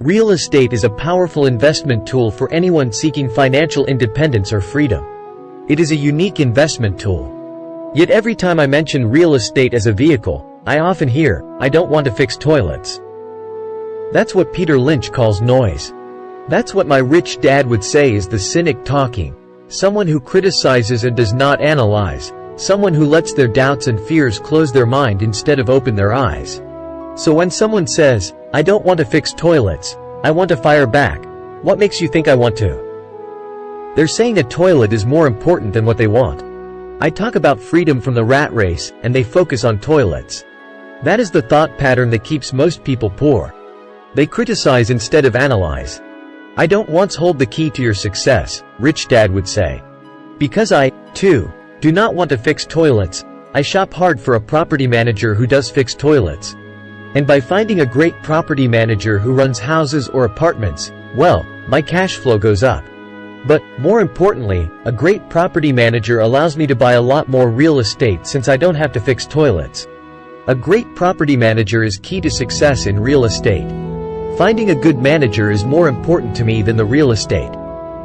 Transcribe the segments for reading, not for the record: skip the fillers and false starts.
Real estate is a powerful investment tool for anyone seeking financial independence or freedom. It is a unique investment tool. Yet every time I mention real estate as a vehicle, I often hear, "I don't want to fix toilets." That's what Peter Lynch calls noise. That's what my rich dad would say is the cynic talking. Someone who criticizes and does not analyze. Someone who lets their doubts and fears close their mind instead of open their eyes. So when someone says, "I don't want to fix toilets, I want to fire back," what makes you think I want to? They're saying a toilet is more important than what they want. I talk about freedom from the rat race, and they focus on toilets. That is the thought pattern that keeps most people poor. They criticize instead of analyze. "I don't once hold the key to your success," Rich Dad would say. "Because I, too, do not want to fix toilets, I shop hard for a property manager who does fix toilets. And by finding a great property manager who runs houses or apartments, well, my cash flow goes up. But, more importantly, a great property manager allows me to buy a lot more real estate since I don't have to fix toilets." A great property manager is key to success in real estate. Finding a good manager is more important to me than the real estate.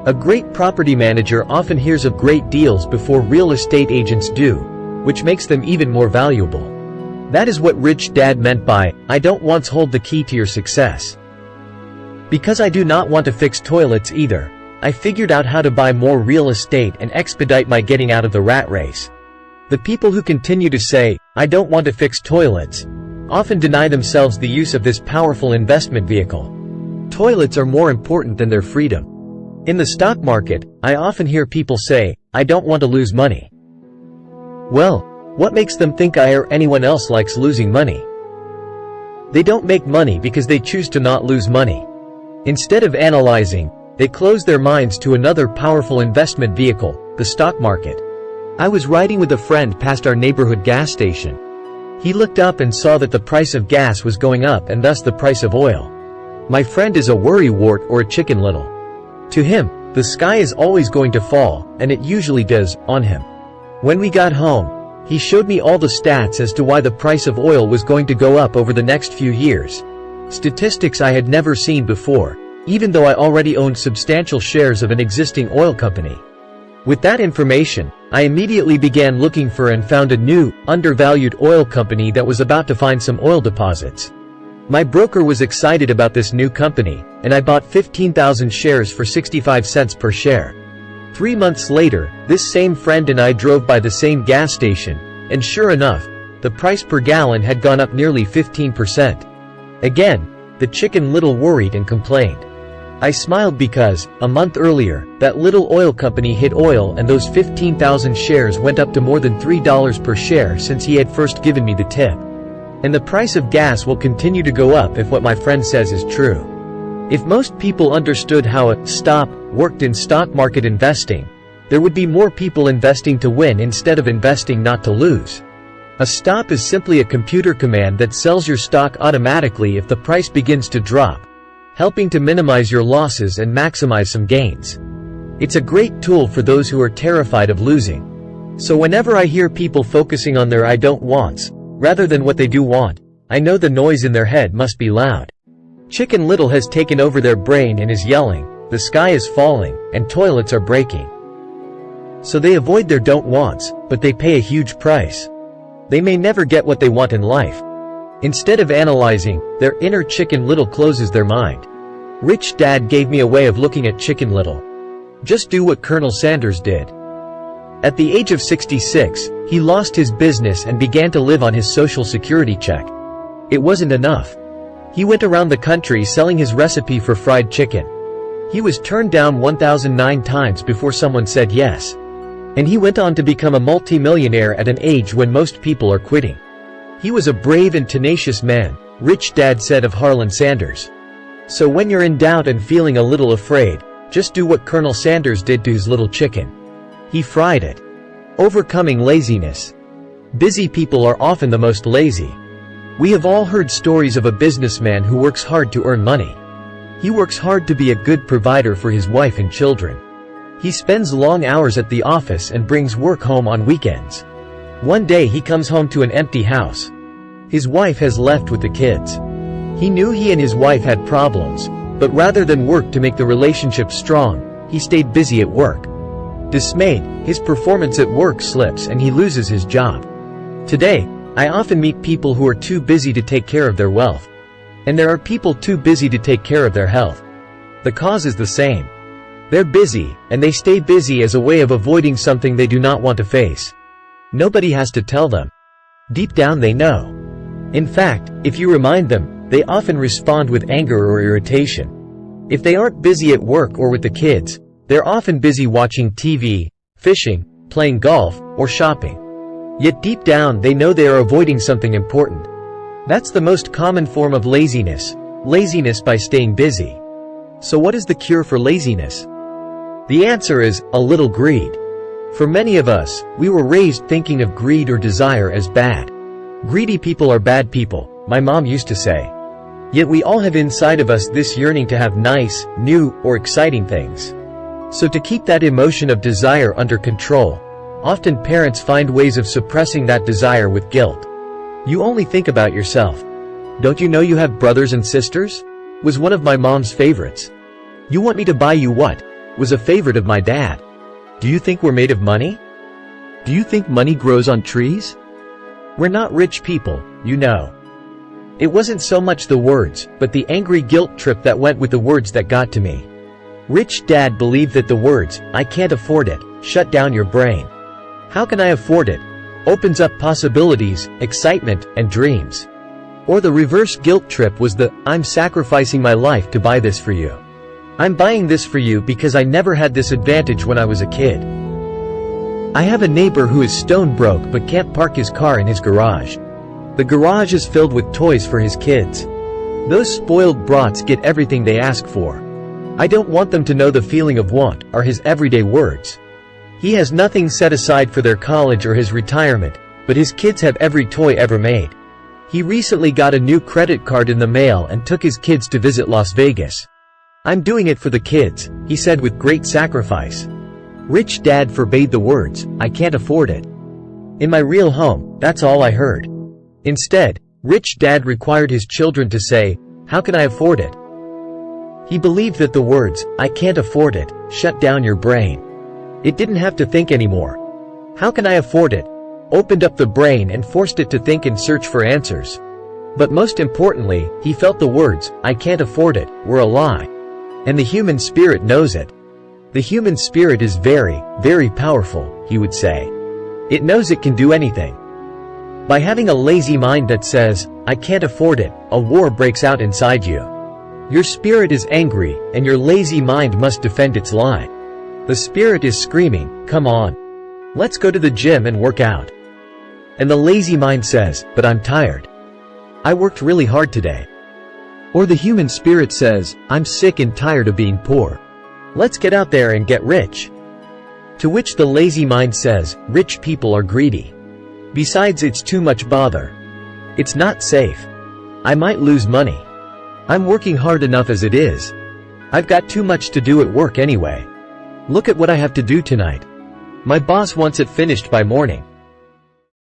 A great property manager often hears of great deals before real estate agents do, which makes them even more valuable. That is what Rich Dad meant by, "I don't once hold the key to your success." Because I do not want to fix toilets either, I figured out how to buy more real estate and expedite my getting out of the rat race. The people who continue to say, "I don't want to fix toilets," often deny themselves the use of this powerful investment vehicle. Toilets are more important than their freedom. In the stock market, I often hear people say, "I don't want to lose money." Well, what makes them think I or anyone else likes losing money? They don't make money because they choose to not lose money. Instead of analyzing, they close their minds to another powerful investment vehicle, the stock market. I was riding with a friend past our neighborhood gas station. He looked up and saw that the price of gas was going up and thus the price of oil. My friend is a worrywart or a chicken little. To him, the sky is always going to fall, and it usually does, on him. When we got home, he showed me all the stats as to why the price of oil was going to go up over the next few years. Statistics I had never seen before, even though I already owned substantial shares of an existing oil company. With that information, I immediately began looking for and found a new, undervalued oil company that was about to find some oil deposits. My broker was excited about this new company, and I bought 15,000 shares for 65 cents per share. 3 months later, this same friend and I drove by the same gas station, and sure enough, the price per gallon had gone up nearly 15%. Again, the chicken little worried and complained. I smiled because, a month earlier, that little oil company hit oil and those 15,000 shares went up to more than $3 per share since he had first given me the tip. And the price of gas will continue to go up if what my friend says is true. If most people understood how a stop worked in stock market investing, there would be more people investing to win instead of investing not to lose. A stop is simply a computer command that sells your stock automatically if the price begins to drop, helping to minimize your losses and maximize some gains. It's a great tool for those who are terrified of losing. So whenever I hear people focusing on their "I don't wants," rather than what they do want, I know the noise in their head must be loud. Chicken Little has taken over their brain and is yelling, "The sky is falling, and toilets are breaking." So they avoid their don't wants, but they pay a huge price. They may never get what they want in life. Instead of analyzing, their inner Chicken Little closes their mind. Rich Dad gave me a way of looking at Chicken Little. Just do what Colonel Sanders did. At the age of 66, he lost his business and began to live on his Social Security check. It wasn't enough. He went around the country selling his recipe for fried chicken. He was turned down 1,009 times before someone said yes. And he went on to become a multi-millionaire at an age when most people are quitting. He was a brave and tenacious man, Rich Dad said of Harlan Sanders. So when you're in doubt and feeling a little afraid, just do what Colonel Sanders did to his little chicken. He fried it. Overcoming laziness. Busy people are often the most lazy. We have all heard stories of a businessman who works hard to earn money. He works hard to be a good provider for his wife and children. He spends long hours at the office and brings work home on weekends. One day he comes home to an empty house. His wife has left with the kids. He knew he and his wife had problems, But rather than work to make the relationship strong, he stayed busy at work. Dismayed, his performance at work slips and he loses his job. Today, I often meet people who are too busy to take care of their wealth. And there are people too busy to take care of their health. The cause is the same. They're busy, and they stay busy as a way of avoiding something they do not want to face. Nobody has to tell them. Deep down they know. In fact, if you remind them, they often respond with anger or irritation. If they aren't busy at work or with the kids, they're often busy watching TV, fishing, playing golf, or shopping. Yet deep down they know they are avoiding something important. That's the most common form of laziness by staying busy. So what is the cure for laziness? The answer is, a little greed. For many of us, we were raised thinking of greed or desire as bad. Greedy people are bad people, my mom used to say. Yet we all have inside of us this yearning to have nice, new, or exciting things. So to keep that emotion of desire under control, often parents find ways of suppressing that desire with guilt. You only think about yourself. Don't you know you have brothers and sisters? Was one of my mom's favorites. You want me to buy you what? Was a favorite of my dad. Do you think we're made of money? Do you think money grows on trees? We're not rich people, you know. It wasn't so much the words, but the angry guilt trip that went with the words that got to me. Rich dad believed that the words, "I can't afford it," shut down your brain. How can I afford it? Opens up possibilities, excitement, and dreams. Or the reverse guilt trip was the, "I'm sacrificing my life to buy this for you. I'm buying this for you because I never had this advantage when I was a kid." I have a neighbor who is stone broke but can't park his car in his garage. The garage is filled with toys for his kids. Those spoiled brats get everything they ask for. "I don't want them to know the feeling of want," are his everyday words. He has nothing set aside for their college or his retirement, but his kids have every toy ever made. He recently got a new credit card in the mail and took his kids to visit Las Vegas. "I'm doing it for the kids," he said with great sacrifice. Rich dad forbade the words, "I can't afford it." In my real home, that's all I heard. Instead, rich dad required his children to say, "How can I afford it?" He believed that the words, "I can't afford it," shut down your brain. It didn't have to think anymore. "How can I afford it?" opened up the brain and forced it to think and search for answers. But most importantly, he felt the words, "I can't afford it," were a lie. And the human spirit knows it. The human spirit is very, very powerful, he would say. It knows it can do anything. By having a lazy mind that says, "I can't afford it," a war breaks out inside you. Your spirit is angry, and your lazy mind must defend its line. The spirit is screaming, "Come on. Let's go to the gym and work out." And the lazy mind says, "But I'm tired. I worked really hard today." Or the human spirit says, "I'm sick and tired of being poor. Let's get out there and get rich." To which the lazy mind says, "Rich people are greedy. Besides, it's too much bother. It's not safe. I might lose money. I'm working hard enough as it is. I've got too much to do at work anyway. Look at what I have to do tonight. My boss wants it finished by morning."